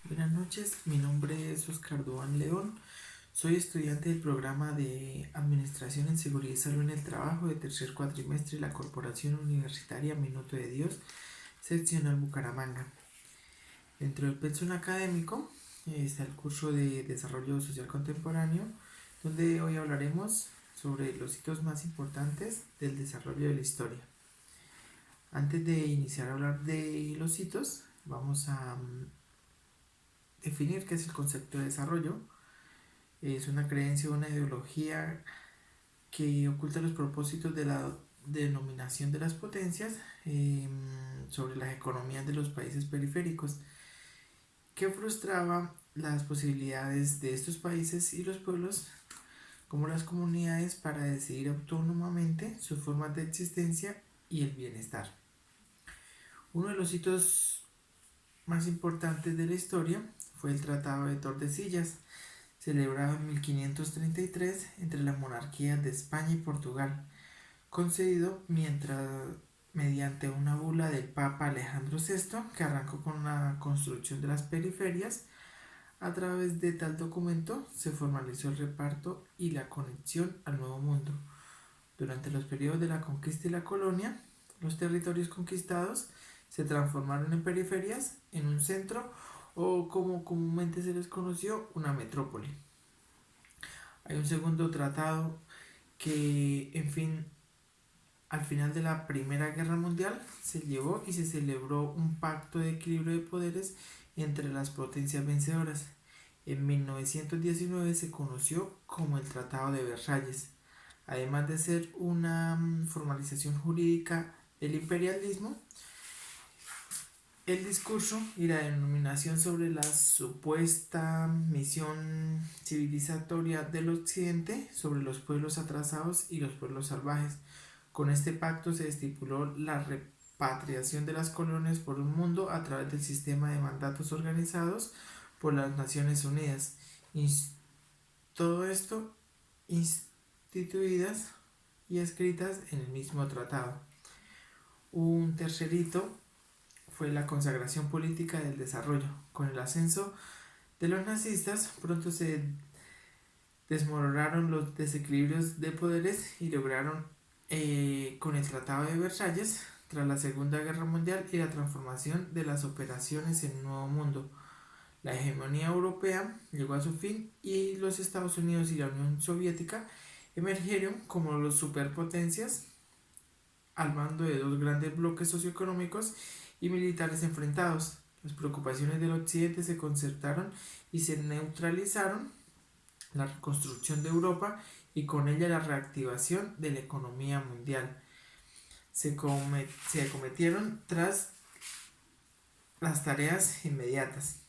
Buenas noches, mi nombre es Oscar Duan León, soy estudiante del programa de Administración en Seguridad y Salud en el Trabajo de tercer cuatrimestre de la Corporación Universitaria Minuto de Dios, seccional Bucaramanga. Dentro del pensum académico está el curso de Desarrollo Social Contemporáneo, donde hoy hablaremos sobre los hitos más importantes del desarrollo de la historia. Antes de iniciar a hablar de los hitos, vamos a definir qué es el concepto de desarrollo. Es una creencia o una ideología que oculta los propósitos de la denominación de las potencias sobre las economías de los países periféricos, que frustraba las posibilidades de estos países y los pueblos como las comunidades para decidir autónomamente sus formas de existencia y el bienestar. Uno de los hitos más importantes de la historia fue el Tratado de Tordesillas, celebrado en 1533 entre las monarquías de España y Portugal, concedido mediante una bula del Papa Alejandro VI, que arrancó con la construcción de las periferias. A través de tal documento se formalizó el reparto y la conexión al Nuevo Mundo. Durante los periodos de la conquista y la colonia, los territorios conquistados se transformaron en periferias, en un centro o, como comúnmente se les conoció, una metrópoli. Hay un segundo tratado que, al final de la Primera Guerra Mundial se llevó y se celebró un pacto de equilibrio de poderes entre las potencias vencedoras. En 1919 se conoció como el Tratado de Versalles. Además de ser una formalización jurídica del imperialismo, el discurso y la denominación sobre la supuesta misión civilizatoria del occidente sobre los pueblos atrasados y los pueblos salvajes. Con este pacto se estipuló la repatriación de las colonias por un mundo a través del sistema de mandatos organizados por las Naciones Unidas. Todo esto instituidas y escritas en el mismo tratado. Un tercer hito fue la consagración política del desarrollo. Con el ascenso de los nazistas, pronto se desmoronaron los desequilibrios de poderes y lograron, con el Tratado de Versalles, tras la Segunda Guerra Mundial y la transformación de las operaciones en un nuevo mundo. La hegemonía europea llegó a su fin y los Estados Unidos y la Unión Soviética emergieron como los superpotencias al mando de dos grandes bloques socioeconómicos y militares enfrentados. Las preocupaciones del occidente se concertaron y se neutralizaron la reconstrucción de Europa y con ella la reactivación de la economía mundial. Se acometieron tras las tareas inmediatas.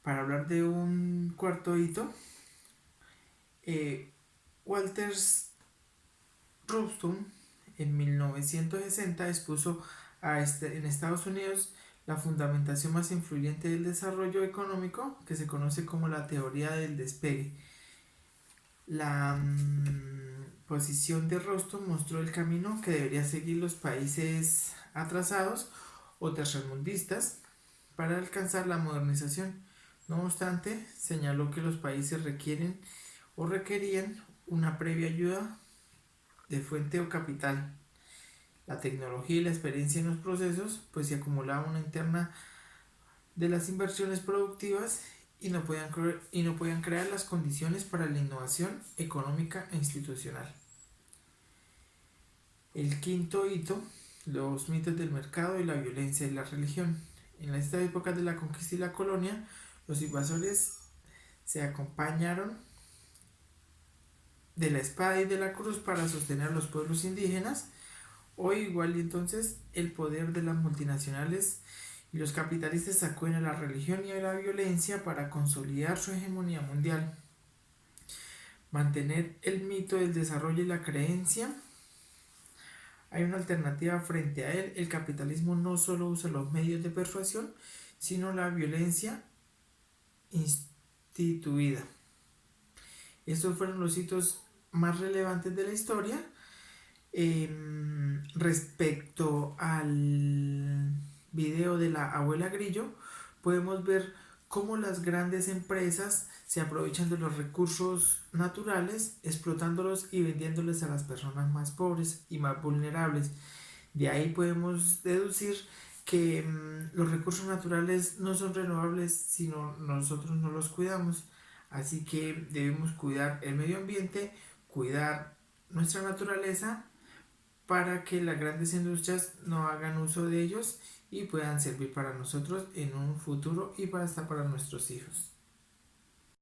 Para hablar de un cuarto hito, Walter Rustum en 1960 expuso en Estados Unidos la fundamentación más influyente del desarrollo económico, que se conoce como la teoría del despegue. La posición de Rustum mostró el camino que deberían seguir los países atrasados o tercermundistas para alcanzar la modernización. No obstante, señaló que los países requieren o requerían una previa ayuda de fuente o capital, la tecnología y la experiencia en los procesos, pues se acumulaba una interna de las inversiones productivas y no podían crear las condiciones para la innovación económica e institucional. El quinto hito, los mitos del mercado y la violencia y la religión. En esta época de la conquista y la colonia, los invasores se acompañaron de la espada y de la cruz para sostener a los pueblos indígenas. Hoy igual y entonces el poder de las multinacionales y los capitalistas acuden a la religión y a la violencia para consolidar su hegemonía mundial. Mantener el mito del desarrollo y la creencia. Hay una alternativa frente a él. El capitalismo no solo usa los medios de persuasión, sino la violencia instituida. Estos fueron los hitos más relevantes de la historia. Respecto al video de la abuela Grillo, podemos ver cómo las grandes empresas se aprovechan de los recursos naturales, explotándolos y vendiéndoles a las personas más pobres y más vulnerables. De ahí podemos deducir que los recursos naturales no son renovables si nosotros no los cuidamos. Así que debemos cuidar el medio ambiente, cuidar nuestra naturaleza para que las grandes industrias no hagan uso de ellos y puedan servir para nosotros en un futuro y para hasta para nuestros hijos.